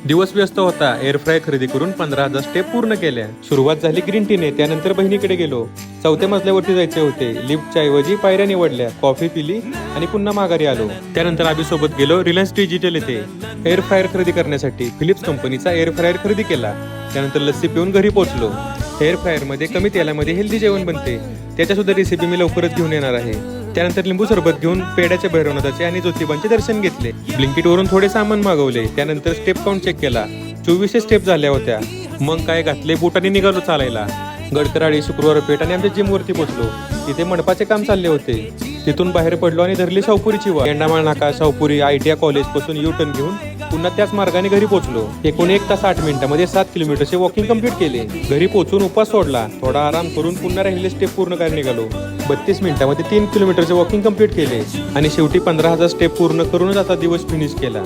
दिवस व्यस्त होता. एअर फ्राय खरेदी करून 15,000 स्टेप पूर्ण केल्या. सुरुवात झाली ग्रीन टीने, त्यानंतर बहिणीकडे गेलो. चौथ्या मजल्यावरती जायचे होते. लिफ्टच्या ऐवजी पायऱ्या निवडल्या, कॉफी पिली आणि पुन्हा माघारी आलो. त्यानंतर आम्ही सोबत गेलो रिलायन्स डिजिटल येथे एअर फ्रायर खरेदी करण्यासाठी. फिलिप्स कंपनीचा एअर फ्रायर खरेदी केला. त्यानंतर लस्सी पिऊन घरी पोहोचलो. एअर फ्रायरमध्ये कमी तेलामध्ये हेल्दी जेवण बनते, त्याच्या सुद्धा रेसिपी मी लवकरच घेऊन येणार आहे. त्यानंतर लिंबू सरबत घेऊन पेड्याच्या भैरवनाथाचे आणि ज्योतिबांचे दर्शन घेतले. ब्लिंकिटवरून थोडे सामान मागवले. त्यानंतर स्टेप काउंट चेक केला. 24 स्टेप झाल्या होत्या. मग काय घातले, बुटाने निघालो चालायला. गडकराळी, शुक्रवार पेठ आणि आमच्या जिमवरती पोहोचलो. तिथे मंडपाचे काम चालले होते. तिथून बाहेर पडलो आणि धरली शाहपुरीची वाट. येंडामाळ नाका, शाहपुरी, ITI कॉलेज पासून यू टर्न घेऊन पुन्हा त्याच मार्गाने घरी पोहोचलो. एकूण 1 तास 8 मिनिटांमध्ये 7 किलोमीटरचे वॉकिंग कंप्लीट केले. घरी पोहोचून उपवास सोडला. थोडा आराम करून पुन्हा राहिले स्टेप पूर्ण करायला निघालो. 32 मिनिटांमध्ये 3 किलोमीटरचे वॉकिंग कंप्लीट केले आणि शेवटी 15,000 स्टेप पूर्ण करूनच आता दिवस फिनिश केला.